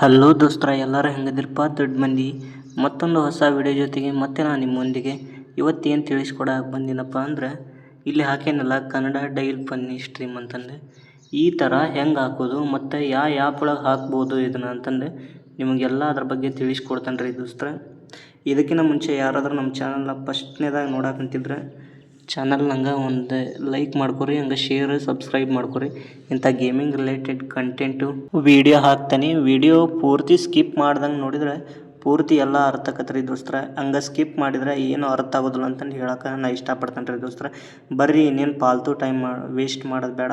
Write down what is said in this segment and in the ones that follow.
Hello ದೋಸ್ತರ, ಎಲ್ಲರೂ ಹೆಂಗದಿರಪ್ಪ? ದೊಡ್ಡ ಮಂದಿ ಮತ್ತೊಂದು ಹೊಸ ವಿಡಿಯೋ ಜೊತೆಗೆ ಮತ್ತೆ ನಾನು ನಿಮ್ಮೊಂದಿಗೆ ಇವತ್ತೇನು ತಿಳಿಸ್ಕೊಡಕ್ಕೆ ಬಂದಿನಪ್ಪ ಅಂದ್ರೆ, ಇಲ್ಲಿ ಹಾಕೇನಲ್ಲ ಕನ್ನಡ ಡೈಲ್ ಫನ್ನಿ ಸ್ಟ್ರೀಮ್ ಅಂತಂದು ಈ ಥರ ಹೆಂಗೆ ಹಾಕೋದು ಮತ್ತು ಯಾವ ಆ್ಯಪ್ ಒಳಗೆ ಹಾಕ್ಬೋದು ಇದನ್ನು ಅಂತಂದು ನಿಮಗೆಲ್ಲ ಅದ್ರ ಬಗ್ಗೆ ತಿಳಿಸ್ಕೊಡ್ತಾನೆ ರೀ ದೋಸ್ತರ. ಇದಕ್ಕಿಂತ ಮುಂಚೆ ಯಾರಾದರೂ ನಮ್ಮ ಚಾನಲ್ನ ಫಸ್ಟ್ನೇದಾಗಿ ನೋಡಕ್ಕಂತಿದ್ರೆ ಚಾನಲ್ ನಂಗೆ ಒಂದು ಲೈಕ್ ಮಾಡ್ಕೊರಿ, ಹಂಗೆ ಶೇರ್ ಸಬ್ಸ್ಕ್ರೈಬ್ ಮಾಡ್ಕೊರಿ. ಇಂಥ ಗೇಮಿಂಗ್ ರಿಲೇಟೆಡ್ ಕಂಟೆಂಟು ವಿಡಿಯೋ ಹಾಕ್ತಾನೆ. ವಿಡಿಯೋ ಪೂರ್ತಿ ಸ್ಕಿಪ್ ಮಾಡ್ದಂಗೆ ನೋಡಿದರೆ ಪೂರ್ತಿ ಎಲ್ಲ ಅರ್ಥ ಆಕತ್ರಿ ದೋಸ್ತರ. ಹಂಗೆ ಸ್ಕಿಪ್ ಮಾಡಿದರೆ ಏನು ಅರ್ಥ ಆಗೋದಿಲ್ಲ ಅಂತಂದು ಹೇಳಕ್ಕೆ ನಾನು ಇಷ್ಟಪಡ್ತೇನೆ ರೀ ದೋಸ್ತರ. ಬರ್ರಿ, ಇನ್ನೇನು ಪಾಲ್ತು ಟೈಮ್ ವೇಸ್ಟ್ ಮಾಡೋದು ಬೇಡ,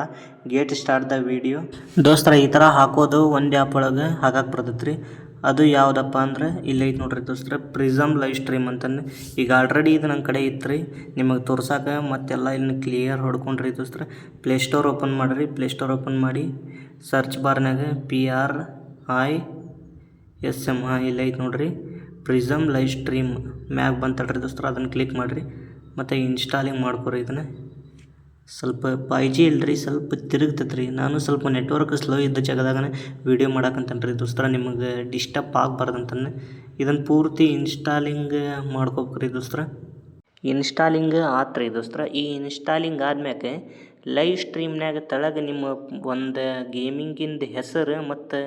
ಗೇಟ್ ಸ್ಟಾರ್ಟ್ ದ ವಿಡಿಯೋ. ದೋಸ್ತರ, ಈ ಥರ ಹಾಕೋದು ಒಂದು ಆ್ಯಪ್ ಒಳಗೆ ಹಾಕಕ್ಕೆ ಬರ್ತೈತೆ ರೀ. ಅದು ಯಾವುದಪ್ಪ ಅಂದ್ರೆ ಇಲ್ಲಿ ಐತೆ ನೋಡ್ರಿ ದೋಸ್ತರ, ಪ್ರಿಸಮ್ ಲೈವ್ ಸ್ಟ್ರೀಮ್ ಅಂತಂದು. ಈಗ ಆಲ್ರೆಡಿ ಇದು ನನ್ನ ಕಡೆ ಇತ್ತು ರೀ, ನಿಮಗೆ ತೋರ್ಸಕ್ಕೆ ಮತ್ತೆಲ್ಲ ಇಲ್ಲಿ ಕ್ಲಿಯರ್ ಹೊಡ್ಕೊಂಡ್ರಿ ದೋಸ್ತರ. ಪ್ಲೇಸ್ಟೋರ್ ಓಪನ್ ಮಾಡಿರಿ. ಪ್ಲೇಸ್ಟೋರ್ ಓಪನ್ ಮಾಡಿ ಸರ್ಚ್ ಬಾರ್ನಾಗ PRISM ಇಲ್ಲಿ ಐತೆ ನೋಡ್ರಿ, ಪ್ರಿಸಮ್ ಲೈವ್ ಸ್ಟ್ರೀಮ್ ಮ್ಯಾಗ ಬಂತಲ್ರಿ ದೋಸ್ತರ. ಅದನ್ನು ಕ್ಲಿಕ್ ಮಾಡಿರಿ ಮತ್ತು ಇನ್ಸ್ಟಾಲಿಂಗ್ ಮಾಡ್ಕೊರಿ. ಇದನ್ನು ಸ್ವಲ್ಪ 5G ಇಲ್ರಿ, ಸ್ವಲ್ಪ ತಿರುಗ್ತೈತೆ ರೀ. ನಾನು ಸ್ವಲ್ಪ ನೆಟ್ವರ್ಕ್ ಸ್ಲೋ ಇದ್ದ ಜಾಗದಾಗನೇ ವೀಡಿಯೋ ಮಾಡಕ್ಕಂತೇನೆ ರೀ ದೋಸ್ತರ, ನಿಮಗೆ ಡಿಸ್ಟರ್ಬ್ ಆಗಬಾರ್ದಂತಂದು. ಇದನ್ನು ಪೂರ್ತಿ ಇನ್ಸ್ಟಾಲಿಂಗ್ ಮಾಡ್ಕೋಬೇಕ್ರಿ ದೋಸ್ತರ. ಇನ್ಸ್ಟಾಲಿಂಗ್ ಆತು ರೀ ದೋಸ್ತರ. ಈ ಇನ್ಸ್ಟಾಲಿಂಗ್ ಆದ್ಮ್ಯಾಕೆ ಲೈವ್ ಸ್ಟ್ರೀಮ್ನಾಗ ತೆಳಗೆ ನಿಮ್ಮ ಒಂದು ಗೇಮಿಂಗಿಂದು ಹೆಸರು ಮತ್ತು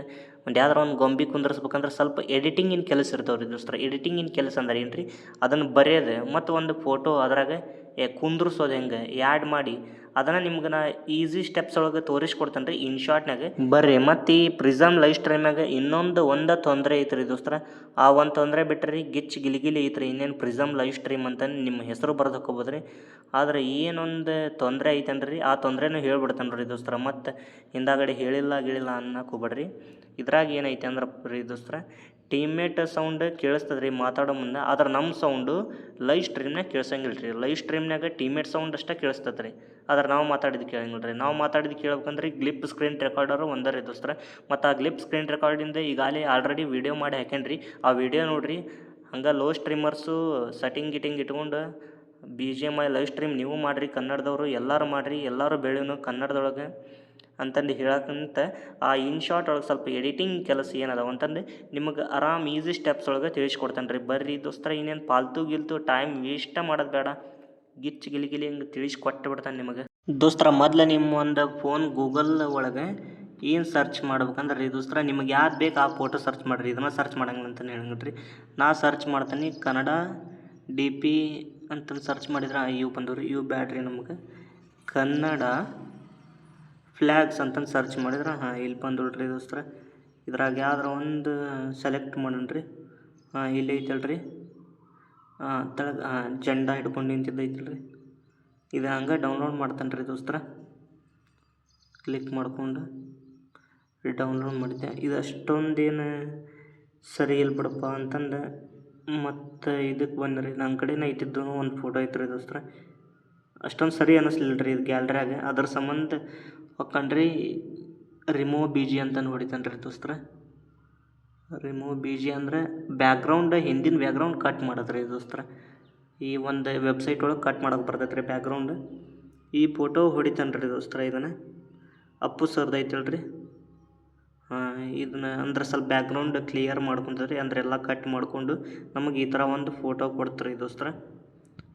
ಒಂದು ಯಾವ್ದಾರ ಒಂದು ಗೊಂಬೆ ಕುಂದರ್ಸ್ಬೇಕಂದ್ರೆ ಸ್ವಲ್ಪ ಎಡಿಟಿಂಗಿನ ಕೆಲಸ ಇರ್ತಾವೆ ರೀ ದೋಸ್ತರ. ಎಡಿಟಿಂಗಿನ ಕೆಲಸ ಅಂದ್ರೆ ಏನು ರೀ, ಅದನ್ನು ಬರೆಯೋದು ಮತ್ತು ಒಂದು ಫೋಟೋ ಅದ್ರಾಗ ಕುಂದ್ರಿಸೋದು ಹೆಂಗೆ ಆ್ಯಡ್ ಮಾಡಿ ಅದನ್ನು ನಿಮ್ಗೆ ನಾ ಈಸಿ ಸ್ಟೆಪ್ಸ್ ಒಳಗೆ ತೋರಿಸ್ಕೊಡ್ತೇನೆ ರೀ ಇನ್ಶಾರ್ಟ್ನಾಗ. ಬರ್ರಿ, ಮತ್ತು ಈ ಪ್ರಿಸಮ್ ಲೈವ್ ಸ್ಟ್ರೀಮ್ನಾಗ ಒಂದು ತೊಂದರೆ ಐತೆ ರೀ ದೋಸ್ತರ. ಆ ಒಂದು ತೊಂದರೆ ಬಿಟ್ಟರೆ ಗಿಚ್ಚು ಗಿಲಿಗಿಲಿ ಐತೆ ರೀ. ಇನ್ನೇನು ಪ್ರಿಸಮ್ ಲೈವ್ ಸ್ಟ್ರೀಮ್ ಅಂತಂದು ನಿಮ್ಮ ಹೆಸರು ಬರೆದು ಹಾಕೋಬೋದು ರೀ. ಆದರೆ ಏನೊಂದು ತೊಂದರೆ ಐತೇನು ರೀ, ಆ ತೊಂದರೆನೂ ಹೇಳ್ಬಿಡ್ತಾನೆ ರೀ ದೋಸ್ತರ. ಮತ್ತು ಹಿಂದಾಗಡೆ ಗಿಳಿಲ್ಲ ಅನ್ನಕ್ಕೆ ಹೋಗ್ಬೇಡ್ರಿ. ಇದ್ರಾಗ ಏನೈತೆ ಅಂದ್ರೆ ರೀ ದೋಸ್ತರ, ಟೀಮ್ಮೇಟ್ ಸೌಂಡ್ ಕೇಳಿಸ್ತದೆ ರೀ ಮಾತಾಡೋ ಮುಂದೆ, ಆದ್ರೆ ನಮ್ಮ ಸೌಂಡು ಲೈವ್ ಸ್ಟ್ರೀಮ್ನಾಗ ಕೇಳ್ಸಂಗಿಲ್ಲ ರೀ. ಲೈವ್ ಸ್ಟ್ರೀಮ್ನಾಗ ಟೀಮ್ಮೇಟ್ ಸೌಂಡ್ ಅಷ್ಟೇ ಕೇಳಿಸ್ತದೆ ರೀ, ಆದ್ರೆ ನಾವು ಮಾತಾಡಿದ್ದು ಕೇಳಂಗಿಲ್ಲ ರೀ. ನಾವು ಮಾತಾಡಿದ್ದು ಕೇಳ್ಬೇಕಂದ್ರೆ ಗ್ಲಿಪ್ ಸ್ಕ್ರೀನ್ ರೆಕಾರ್ಡರು ಒಂದೇ ರೀ ದೋಸ್ತರ. ಮತ್ತು ಆ ಗ್ಲಿಪ್ ಸ್ಕ್ರೀನ್ ರೆಕಾರ್ಡಿಂದ ಈಗಾಗಲೇ ಆಲ್ರೆಡಿ ವೀಡಿಯೋ ಮಾಡಿ ಹಾಕ್ಯಾನ ರೀ. ಆ ವಿಡಿಯೋ ನೋಡಿರಿ. ಹಂಗೆ ಲೋ ಸ್ಟ್ರೀಮರ್ಸು ಸೆಟ್ಟಿಂಗ್ ಇಟ್ಕೊಂಡು BGMI ಲೈವ್ ಸ್ಟ್ರೀಮ್ ನೀವು ಮಾಡಿರಿ, ಕನ್ನಡದವರು ಎಲ್ಲರೂ ಮಾಡಿರಿ, ಎಲ್ಲರೂ ಬೆಳೆಯೋನು ಕನ್ನಡದೊಳಗೆ ಅಂತಂದು ಹೇಳಕ್ಕಂತ ಆ ಇನ್ಶಾರ್ಟ್ ಒಳಗೆ ಸ್ವಲ್ಪ ಎಡಿಟಿಂಗ್ ಕೆಲಸ ಏನದಾವ ಅಂತಂದು ನಿಮಗೆ ಆರಾಮ್ ಈಸಿ ಸ್ಟೆಪ್ಸ್ ಒಳಗೆ ತಿಳಿಸ್ಕೊಡ್ತಾನೆ ರೀ. ಬರ್ರಿ ದೋಸ್ತರ, ಇನ್ನೇನು ಪಾಲ್ತು ಟೈಮ್ ವೇಸ್ಟ್ ಮಾಡೋದು ಬೇಡ, ಗಿಚ್ಚು ಗಿಲಿಗಿಲಿ ಹಂಗೆ ತಿಳಿಸ್ಕೊಟ್ಟು ಬಿಡ್ತಾನೆ ನಿಮಗೆ ದೋಸ್ತರ. ಮೊದಲು ನಿಮ್ಮ ಒಂದು ಫೋನ್ ಗೂಗಲ್ ಒಳಗೆ ಏನು ಸರ್ಚ್ ಮಾಡ್ಬೇಕಂದ್ರೆ ರೀ ದೋಸ್ತರ, ನಿಮಗೆ ಯಾವ್ದು ಬೇಕು ಆ ಫೋಟೋ ಸರ್ಚ್ ಮಾಡಿರಿ. ಇದನ್ನು ಸರ್ಚ್ ಮಾಡಂಗಿಲ್ಲ ಅಂತಲೇ ಹೇಳಂಗಿಲ್ಲ ರೀ. ನಾ ಸರ್ಚ್ ಮಾಡ್ತೀನಿ ಕನ್ನಡ DP ಅಂತಂದು ಸರ್ಚ್ ಮಾಡಿದ್ರೆ ಇವು ಬಂದವು ರೀ. ಇವು ಬ್ಯಾಡ್ರಿ ನಮಗೆ ಕನ್ನಡ ಫ್ಲ್ಯಾಗ್ಸ್ ಅಂತಂದು ಸರ್ಚ್ ಮಾಡಿದ್ರೆ ಇಲ್ಲಿ ಬಂದೋಳ್ರಿ ದೋಸ್ತರ. ಇದ್ರಾಗ ಯಾವ್ದಾರ ಒಂದು ಸೆಲೆಕ್ಟ್ ಮಾಡೋಣ ರೀ. ಇಲ್ಲಿ ಐತಲ್ರಿ, ತೆಳಗೆ ಜೆಂಡಾ ಹಿಡ್ಕೊಂಡು ನಿಂತಿದ್ದೈತಲ್ರಿ, ಇದು ಹಂಗೆ ಡೌನ್ಲೋಡ್ ಮಾಡ್ತಾನೆ ರೀ ದೋಸ್ತರ. ಕ್ಲಿಕ್ ಮಾಡ್ಕೊಂಡು ಡೌನ್ಲೋಡ್ ಮಾಡಿದ್ದೆ. ಇದು ಅಷ್ಟೊಂದೇನು ಸರಿ ಇಲ್ಲ ಬಿಡಪ್ಪ ಅಂತಂದು ಮತ್ತು ಇದಕ್ಕೆ ಬಂದ್ರಿ. ನನ್ನ ಕಡೆನೇ ಐತಿದ್ದು ಒಂದು ಫೋಟೋ ಐತ್ರಿ ದೋಸ್ತರ, ಅಷ್ಟೊಂದು ಸರಿ ಅನ್ನಿಸ್ಲಿಲ್ಲ ರೀ ಇದು ಗ್ಯಾಲ್ರಿಯಾಗ. ಅದ್ರ ಸಂಬಂಧ ಹೊಕ್ಕಂಡ್ರಿ ರಿಮೂವ್ BG ಅಂತಂದು ಹೊಡಿತಾನೆ ರೀ ದೋಸ್ತರ. ರಿಮೂವ್ BG ಅಂದರೆ ಹಿಂದಿನ ಬ್ಯಾಕ್ಗ್ರೌಂಡ್ ಕಟ್ ಮಾಡೋದು ರೀ ದೋಸ್ತರ. ಈ ಒಂದು ವೆಬ್ಸೈಟ್ ಒಳಗೆ ಕಟ್ ಮಾಡೋಕೆ ಬರ್ತೈತೆ ರೀ ಬ್ಯಾಕ್ಗ್ರೌಂಡ್. ಈ ಫೋಟೋ ಹೊಡಿತಾನೆ ರೀ ದೋಸ್ತರ. ಇದನ್ನು ಅಪ್ಪು ಸರ್ದು ಐತಲ್ರಿ, ಇದನ್ನ ಅಂದ್ರೆ ಸ್ವಲ್ಪ ಬ್ಯಾಕ್ಗ್ರೌಂಡ್ ಕ್ಲಿಯರ್ ಮಾಡ್ಕೊತದ್ರಿ. ಅಂದ್ರೆ ಎಲ್ಲ ಕಟ್ ಮಾಡಿಕೊಂಡು ನಮಗೆ ಈ ಥರ ಒಂದು ಫೋಟೋ ಕೊಡ್ತಾರೆ ದೋಸ್ತರ.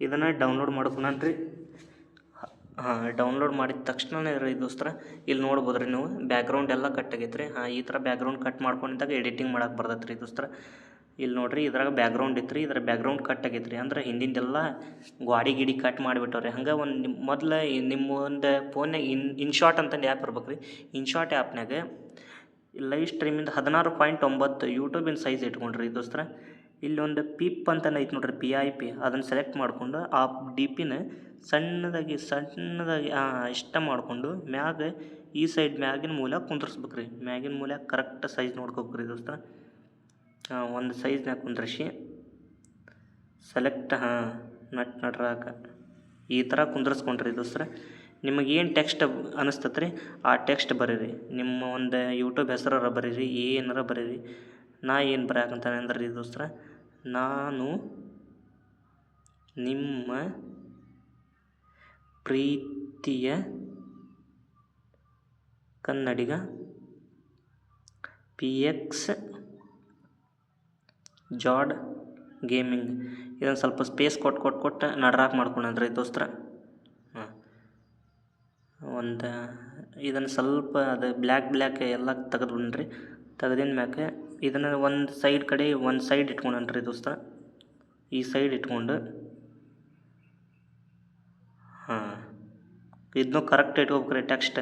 ಇದನ್ನು ಡೌನ್ಲೋಡ್ ಮಾಡ್ಕೊಳನ್ರಿ. ಡೌನ್ಲೋಡ್ ಮಾಡಿದ ತಕ್ಷಣನೇ ರೀ ದೋಸ್ತರ, ಇಲ್ಲಿ ನೋಡ್ಬೋದು ರೀ ನೀವು ಬ್ಯಾಕ್ಗ್ರೌಂಡ್ ಎಲ್ಲ ಕಟ್ ಆಗೈತೆ ರೀ. ಈ ಥರ ಬ್ಯಾಕ್ಗ್ರೌಂಡ್ ಕಟ್ ಮಾಡ್ಕೊಂಡಿದ್ದಾಗ ಎಡಿಟಿಂಗ್ ಮಾಡಕ್ಕೆ ಬರ್ತೈತೆ ರೀ ದೋಸ್ತರ. ಇಲ್ಲಿ ನೋಡಿರಿ, ಇದ್ರಾಗ ಬ್ಯಾಕ್ಗ್ರೌಂಡ್ ಇತ್ತು ರೀ, ಇದ್ರ ಬ್ಯಾಕ್ಗ್ರೌಂಡ್ ಕಟ್ ಆಗೈತೆ ರೀ. ಅಂದ್ರೆ ಹಿಂದಿಂದೆಲ್ಲ ಗಿಡಿ ಕಟ್ ಮಾಡಿಬಿಟ್ಟವ್ರಿ. ಹಂಗೆ ಒಂದು ಮೊದಲು ನಿಮ್ಮ ಒಂದು ಫೋನ್ನಾಗ ಇನ್ಶಾರ್ಟ್ ಅಂತಂದು ಆ್ಯಪ್ ಇರ್ಬೇಕು ರೀ. ಇನ್ಶಾರ್ಟ್ ಆ್ಯಪ್ನಾಗ ಲೈವ್ ಸ್ಟ್ರೀಮಿಂದ 16.9 ಯೂಟ್ಯೂಬಿನ ಸೈಜ್ ಇಟ್ಕೊಂಡ್ರಿ ದೋಸ್ತರ. ಇಲ್ಲೊಂದು ಪಿಪ್ ಅಂತ ಐತೆ ನೋಡ್ರಿ, PIP, ಅದನ್ನು ಸೆಲೆಕ್ಟ್ ಮಾಡಿಕೊಂಡು ಆ DPನ ಸಣ್ಣದಾಗಿ ಇಷ್ಟ ಮಾಡಿಕೊಂಡು ಮ್ಯಾಗ ಈ ಸೈಡ್ ಮ್ಯಾಗಿನ ಮೂಲೆ ಕುಂದ್ರಿಸ್ಬೇಕು ರೀ. ಮ್ಯಾಗಿನ ಮೂಲೆ ಕರೆಕ್ಟ್ ಸೈಜ್ ನೋಡ್ಕೋಬೇಕ್ರಿ ದೋಸ್ತರ. ಒಂದು ಸೈಜ್ನಾಗ ಕುಂದ್ರಿಸಿ ಸೆಲೆಕ್ಟ್ ನಟ್ರಾಕ ಈ ಥರ ಕುಂದ್ರಿಸ್ಕೊಂಡ್ರಿ ದೋಸ್ತರ. ನಿಮಗೇನು ಟೆಕ್ಸ್ಟ್ ಅನಿಸ್ತತೆ ರೀ ಆ ಟೆಕ್ಸ್ಟ್ ಬರೀರಿ. ನಿಮ್ಮ ಒಂದು ಯೂಟ್ಯೂಬ್ ಹೆಸರಾರ ಬರೀರಿ, ಏನಾರ ಬರೀರಿ. ನಾ ಏನು ಬರೆಯಕ್ಕಂತಾನೆ ಅಂದ್ರೆ ರೀ ದೋಸ್ತರ, ನಾನು ನಿಮ್ಮ ಪ್ರೀತಿಯ ಕನ್ನಡಿಗ PX ಜಾಡ್ ಗೇಮಿಂಗ್. ಇದನ್ನು ಸ್ವಲ್ಪ ಸ್ಪೇಸ್ ಕೊಟ್ಟು ನಡ್ರಾಕ್ ಮಾಡ್ಕೊಂಡ್ರಿ ದೋಸ್ತರ. ಹಾಂ, ಇದನ್ನು ಸ್ವಲ್ಪ ಅದು ಬ್ಲ್ಯಾಕ್ ಎಲ್ಲ ತೆಗೆದ್ಬಿಡ್ರಿ. ತೆಗೆದಿನ ಮ್ಯಾಕೆ ಇದನ್ನು ಒಂದು ಸೈಡ್ ಇಟ್ಕೊಂಡ್ರಿ ದೋಸ್ತ. ಈ ಸೈಡ್ ಇಟ್ಕೊಂಡು ಹಾಂ, ಇದನ್ನೂ ಕರೆಕ್ಟ್ ಇಟ್ಕೋಬೇಕ್ರಿ ಟೆಕ್ಸ್ಟ್.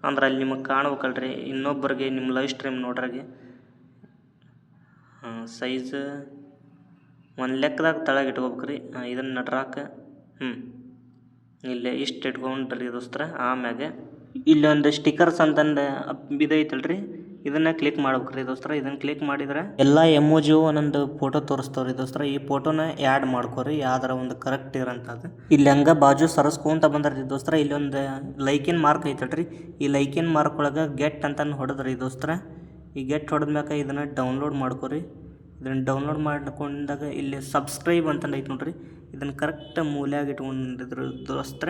ಅಂದ್ರೆ ಅಲ್ಲಿ ನಿಮಗೆ ಕಾಣ್ಬೇಕಲ್ರಿ ಇನ್ನೊಬ್ಬರಿಗೆ ನಿಮ್ಮ ಲೈವ್ ಸ್ಟ್ರೀಮ್ ನೋಡ್ರಾಗೆ. ಹಾಂ, ಸೈಜ್ ಒಂದು ಲೆಕ್ಕದಾಗ ತಳಗೆ ಇಟ್ಕೋಬೇಕ್ರಿ. ಇದನ್ನು ನಡ್ರಾಕ ಇಲ್ಲೇ ಇಷ್ಟು ಇಟ್ಕೊಂಡ್ರಿ ದೋಸ್ತರ. ಆಮ್ಯಾಗೆ ಇಲ್ಲೊಂದು ಸ್ಟಿಕರ್ಸ್ ಅಂತಂದು ಇದೈತಲ್ರಿ, ಇದನ್ನು ಕ್ಲಿಕ್ ಮಾಡ್ಬೇಕ್ರಿ ದೋಸ್ತರ. ಇದನ್ನು ಕ್ಲಿಕ್ ಮಾಡಿದ್ರೆ ಎಲ್ಲ ಎಮೋಜಿಯು ಒಂದೊಂದು ಫೋಟೋ ತೋರಿಸ್ತಾವ್ರಿ ದೋಸ್ತರ. ಈ ಫೋಟೋನ ಆ್ಯಡ್ ಮಾಡ್ಕೊರಿ ಯಾವ್ದಾರ ಒಂದು ಕರೆಕ್ಟ್ ಇರೋಂಥದ್ದು. ಇಲ್ಲಿ ಹಂಗೆ ಬಾಜು ಸರಸ್ಕೊಂತ ಬಂದ್ರಿ ದೋಸ್ತರ. ಇಲ್ಲೊಂದು ಲೈಕಿನ್ ಮಾರ್ಕ್ ಐತಲ್ರಿ, ಈ ಲೈಕಿನ್ ಮಾರ್ಕ್ ಒಳಗೆ ಗೆಟ್ ಅಂತಂದು ಹೊಡೆದ್ರಿ ದೋಸ್ತರ. ಈ ಗೆಟ್ ಹೊಡೆದ್ಮ್ಯಾಕ ಇದನ್ನು ಡೌನ್ಲೋಡ್ ಮಾಡ್ಕೊರಿ. ಇದನ್ನು ಡೌನ್ಲೋಡ್ ಮಾಡ್ಕೊಂಡಾಗ ಇಲ್ಲಿ ಸಬ್ಸ್ಕ್ರೈಬ್ ಅಂತಂದು ಐತೆ ನೋಡ್ರಿ, ಇದನ್ನು ಕರೆಕ್ಟ್ ಮೂಲ್ಯಾಗ ಇಟ್ಕೊಂಡಿದ್ರು ದೋಸ್ತರ.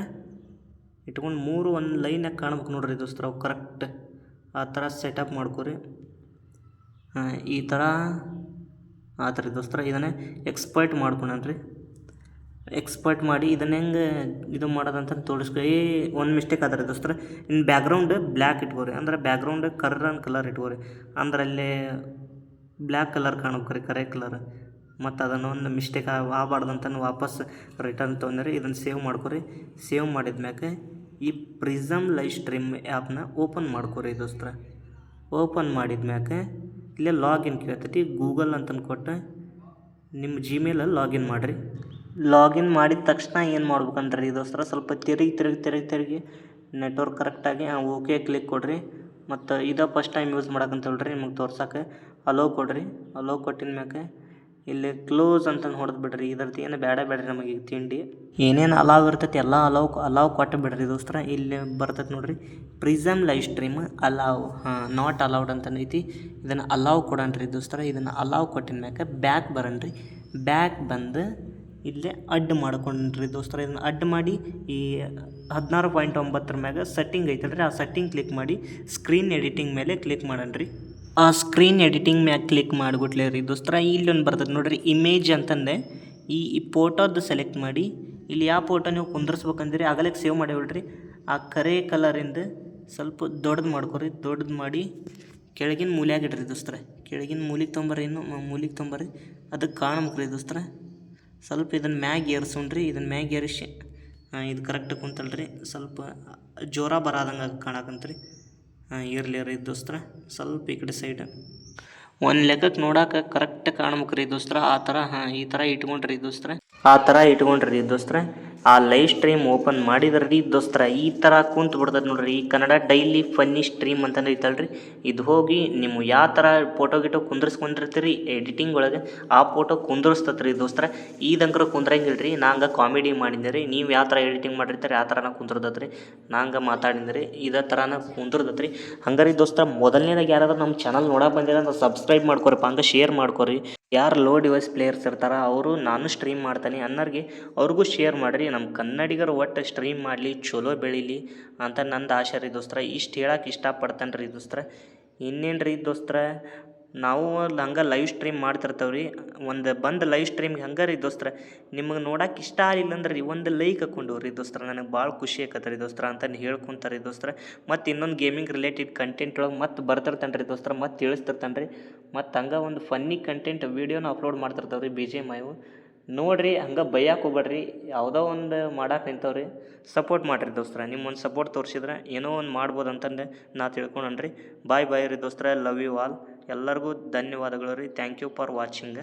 ಇಟ್ಕೊಂಡು ಒಂದು ಲೈನಾಗ ಕಾಣ್ಬೇಕು ನೋಡ್ರಿ ದೋಸ್ತರ. ಅವು ಕರೆಕ್ಟ್ ಆ ಥರ ಸೆಟಪ್ ಮಾಡ್ಕೊರಿ. ಈ ಥರ ಆತ್ರಿ ದೋಸ್ತರ. ಇದನ್ನೇ ಎಕ್ಸ್ಪರ್ಟ್ ಮಾಡ್ಕೊಂಡ್ರಿ. ಎಕ್ಸ್ಪರ್ಟ್ ಮಾಡಿ ಇದನ್ನ ಹೆಂಗೆ ಇದು ಮಾಡೋದಂತ ತೋರಿಸ್ಕೊ. ಒಂದು ಮಿಸ್ಟೇಕ್ ಆದ್ರೆ ದೋಸ್ತರ, ಇನ್ನು ಬ್ಯಾಕ್ಗ್ರೌಂಡ್ ಬ್ಲ್ಯಾಕ್ ಇಟ್ಕೋರಿ. ಅಂದ್ರೆ ಬ್ಯಾಕ್ಗ್ರೌಂಡ್ ಕಲರ್ ಇಟ್ಕೋರಿ. ಅಂದ್ರೆ ಅಲ್ಲೇ ಬ್ಲ್ಯಾಕ್ ಕಲರ್ ಕಾಣ್ಬೇಕ್ರಿ, ಕರೆ ಕಲರ್. ಮತ್ತು ಅದನ್ನೊಂದು ಮಿಸ್ಟೇಕ್ ಆಗಬಾರ್ದಂತ ವಾಪಸ್ ರಿಟರ್ನ್ ತೊಗೊಂಡ್ರಿ. ಇದನ್ನು ಸೇವ್ ಮಾಡ್ಕೊರಿ. ಸೇವ್ ಮಾಡಿದ್ಮ್ಯಾಕೆ ಈ ಪ್ರಿಸಮ್ ಲೈವ್ ಸ್ಟ್ರೀಮ್ ಆ್ಯಪ್ನ ಓಪನ್ ಮಾಡ್ಕೊರಿ ದೋಸ್ತರ. ಓಪನ್ ಮಾಡಿದ್ಮ್ಯಾಕೆ ಇಲ್ಲೇ ಲಾಗಿನ್ ಕೇಳ್ತೈತಿ. ಗೂಗಲ್ ಅಂತಂದು ಕೊಟ್ಟು ನಿಮ್ಮ ಜಿಮೇಲಲ್ಲಿ ಲಾಗಿನ್ ಮಾಡಿರಿ. ಲಾಗಿನ್ ಮಾಡಿದ ತಕ್ಷಣ ಏನು ಮಾಡ್ಬೇಕಂದ್ರಿ ದೋಸ್ತರ, ಸ್ವಲ್ಪ ತಿರುಗಿ ನೆಟ್ವರ್ಕ್ ಕರೆಕ್ಟಾಗಿ ಓಕೆ ಕ್ಲಿಕ್ ಕೊಡಿರಿ. ಮತ್ತು ಇದು ಫಸ್ಟ್ ಟೈಮ್ ಯೂಸ್ ಮಾಡಕ್ಕಂತೇಳ್ರಿ ನಿಮಗೆ ತೋರ್ಸೋಕೆ ಅಲೋ ಕೊಡಿರಿ. ಅಲೋ ಕೊಟ್ಟಿನ ಮ್ಯಾಕೆ ಇಲ್ಲಿ ಕ್ಲೋಸ್ ಅಂತಂದು ಹೊಡೆದು ಬಿಡ್ರಿ. ಇದ್ರದ್ದು ಏನು ಬೇಡ್ರಿ ನಮಗೆ ತಿಂಡಿ. ಏನೇನು ಅಲಾವ್ ಇರ್ತೈತಿ ಎಲ್ಲ ಅಲಾವ್ ಕೊಟ್ಟು ಬಿಡ್ರಿ ದೋಸ್ತರ. ಇಲ್ಲಿ ಬರ್ತೈತೆ ನೋಡ್ರಿ prism live stream allow, not allowed ಅಂತಂದೈತಿ. ಇದನ್ನು ಅಲಾವ್ ಕೊಡಣ್ರಿ ದೋಸ್ತರ. ಇದನ್ನು ಅಲಾವ್ ಕೊಟ್ಟಿನ ಮ್ಯಾಕೆ ಬ್ಯಾಕ್ ಬರಣ್ರಿ. ಬ್ಯಾಕ್ ಬಂದು ಇಲ್ಲೇ ಅಡ್ಡ ಮಾಡ್ಕೊಂಡ್ರಿ ದೋಸ್ತರ. ಇದನ್ನು ಅಡ್ಡ ಮಾಡಿ ಈ 16.9 ಮ್ಯಾಗ ಸೆಟ್ಟಿಂಗ್ ಐತಲ್ರಿ, ಆ ಸೆಟ್ಟಿಂಗ್ ಕ್ಲಿಕ್ ಮಾಡಿ ಸ್ಕ್ರೀನ್ ಎಡಿಟಿಂಗ್ ಮೇಲೆ ಕ್ಲಿಕ್ ಮಾಡಣ್ರಿ. ಆ ಸ್ಕ್ರೀನ್ ಎಡಿಟಿಂಗ್ ಮ್ಯಾಗ ಕ್ಲಿಕ್ ಮಾಡಿಬಿಟ್ಲೆ ರೀ ದೋಸ್ತರ. ಇಲ್ಲೊಂದು ಬರ್ತದೆ ನೋಡಿರಿ ಇಮೇಜ್ ಅಂತಂದೆ. ಈ ಫೋಟೋದು ಸೆಲೆಕ್ಟ್ ಮಾಡಿ ಇಲ್ಲಿ ಯಾವ ಫೋಟೋ ನೀವು ಕುಂದರ್ಸ್ಬೇಕಂದ್ರಿ ಆಗಲೇ ಸೇವ್ ಮಾಡಿಬಿಡ್ರಿ. ಆ ಕರೆ ಕಲರಿಂದ ಸ್ವಲ್ಪ ದೊಡ್ಡದು ಮಾಡ್ಕೊರಿ. ದೊಡ್ಡದು ಮಾಡಿ ಕೆಳಗಿನ ಮೂಲ್ಯಾಗ ಇಡ್ರಿ ದೋಸ್ತರ. ಕೆಳಗಿನ ಮೂಲಿಗೆ ತೊಂಬರ್ರಿ. ಅದಕ್ಕೆ ಕಾಣ್ಬೇಕ್ರಿ ದೋಸ್ತರ. ಸ್ವಲ್ಪ ಇದನ್ನು ಮ್ಯಾಗ ಏರ್ಸೋಣ್ರಿ. ಇದನ್ನು ಮ್ಯಾಗ ಏರಿಸಿ ಇದು ಕರೆಕ್ಟ್ ಕುಂತಲ್ರಿ. ಸ್ವಲ್ಪ ಜೋರ ಬರಾದಂಗೆ ಕಾಣಕಂತ್ರಿ. ಇರಲಿ ದೋಸ್ತರ. ಸ್ವಲ್ಪ ಈ ಕಡೆ ಸೈಡ್ ಒಂದು ಲೆಕ್ಕಕ್ಕೆ ನೋಡೋಕೆ ಕರೆಕ್ಟ್ ಕಾಣ್ಬೇಕ್ರಿ ದೋಸ್ತರ. ಆ ಥರ ಈ ಥರ ಇಟ್ಕೊಂಡ್ರಿ ದೋಸ್ತರ. ಆ ಲೈವ್ ಸ್ಟ್ರೀಮ್ ಓಪನ್ ಮಾಡಿದ್ರಿ ದೋಸ್ತರ. ಈ ಥರ ಕುಂತು ಬಿಡ್ತದೆ ನೋಡ್ರಿ. ಈ ಕನ್ನಡ ಡೈಲಿ ಫನ್ನಿ ಸ್ಟ್ರೀಮ್ ಅಂತಂದು ಐತಲ್ರಿ, ಇದು ಹೋಗಿ ನೀವು ಯಾವ ಥರ ಫೋಟೋ ಕುಂದರ್ಸ್ಕೊಂಡಿರ್ತೀರಿ ಎಡಿಟಿಂಗ್ ಒಳಗೆ ಆ ಫೋಟೋ ಕುಂದರ್ಸ್ತತ್ರಿ ದೋಸ್ತರ. ಇದಂಕ್ರ ಕುಂದ್ರಂಗಿಲ್ರಿ. ನಂಗೆ ಕಾಮಿಡಿ ಮಾಡಿದ್ರಿ. ನೀವು ಯಾವ ಥರ ಎಡಿಟಿಂಗ್ ಮಾಡಿರ್ತೀರಿ ಆ ಥರನ ಕುಂದ್ರದತ್ರಿ. ನಂಗೆ ಮಾತಾಡಿದ್ರಿ ಇದೇ ಥರನ ಕುಂದ್ರದತ್ರಿ. ಹಂಗಾರಿ ದೋಸ್ತರ, ಮೊದಲನೇದಾಗಿ ಯಾರಾದ್ರೂ ನಮ್ಮ ಚಾನಲ್ ನೋಡಕ್ಕೆ ಬಂದಿರ ಅಂದ್ರೆ ಸಬ್ಸ್ಕ್ರೈಬ್ ಮಾಡ್ಕೊರಿಪ್ಪ. ಹಂಗೆ ಶೇರ್ ಮಾಡ್ಕೊರಿ. ಯಾರು ಲೋ ಡಿವೈಸ್ ಪ್ಲೇಯರ್ಸ್ ಇರ್ತಾರ ಅವರು ನಾನು ಸ್ಟ್ರೀಮ್ ಮಾಡ್ತೀನಿ ಅನ್ನೋರಿಗೆ ಅವ್ರಿಗೂ ಶೇರ್ ಮಾಡಿರಿ. ನಮ್ಮ ಕನ್ನಡಿಗರು ಒಟ್ಟು ಸ್ಟ್ರೀಮ್ ಮಾಡಲಿ, ಚಲೋ ಬೆಳೀಲಿ ಅಂತ ನಂದು ಆಶೆ ರೀ ದೋಸ್ತರ. ಇಷ್ಟು ಹೇಳಕ್ಕೆ ಇಷ್ಟಪಡ್ತೇನೆ ರೀ ದೋಸ್ತರ. ಇನ್ನೇನು ರೀ ದೋಸ್ತರ, ನಾವು ಹಂಗೆ ಲೈವ್ ಸ್ಟ್ರೀಮ್ ಮಾಡ್ತಿರ್ತೇವೆ ರೀ. ಬಂದು ಲೈವ್ ಸ್ಟ್ರೀಮ್ಗೆ ಹಂಗೆ ರೀ ದೋಸ್ತರ, ನಿಮಗೆ ನೋಡೋಕೆ ಇಷ್ಟ ಆಗಿಲ್ಲ ಅಂದ್ರೆ ರೀ ಒಂದು ಲೈಕ್ ಹಾಕ್ಕೊಂಡು ರೀ ದೋಸ್ತರ. ನನಗೆ ಭಾಳ ಖುಷಿ ಆಕತ್ತೆ ರೀ ದೋಸ್ತರ ಅಂತಂದು ಹೇಳ್ಕೊಂತಾರೆ ರೀ ದೋಸ್ತರ. ಮತ್ತು ಇನ್ನೊಂದು ಗೇಮಿಂಗ್ ರಿಲೇಟೆಡ್ ಕಂಟೆಂಟ್ ಒಳಗೆ ಮತ್ತೆ ಬರ್ತಿರ್ತಾನೆ ರೀ ದೋಸ್ತರ. ಮತ್ತೆ ತಿಳಿಸ್ತಿರ್ತಾನೆ ರೀ. ಮತ್ತು ಹಂಗೆ ಒಂದು ಫನ್ನಿ ಕಂಟೆಂಟ್ ವೀಡಿಯೋನ ಅಪ್ಲೋಡ್ ಮಾಡ್ತಿರ್ತಾವೆ ರೀ BGMI ನೋಡಿರಿ. ಹಂಗೆ ಬೈಯಕ್ಕೆ ಹೋಗ್ಬೇಡ್ರಿ. ಯಾವುದೋ ಒಂದು ಮಾಡಕ್ಕೆ ನಿಂತವ್ರಿ, ಸಪೋರ್ಟ್ ಮಾಡಿರಿ ದೋಸ್ತರ. ನಿಮ್ಮೊಂದು ಸಪೋರ್ಟ್ ತೋರಿಸಿದ್ರೆ ಏನೋ ಒಂದು ಮಾಡ್ಬೋದು ಅಂತಂದು ನಾ ತಿಳ್ಕೊಂಡ್ರಿ. ಬಾಯ್ ರೀ ದೋಸ್ತರ. Love you all. ಎಲ್ಲರಿಗೂ ಧನ್ಯವಾದಗಳು ರೀ. Thank you for watching.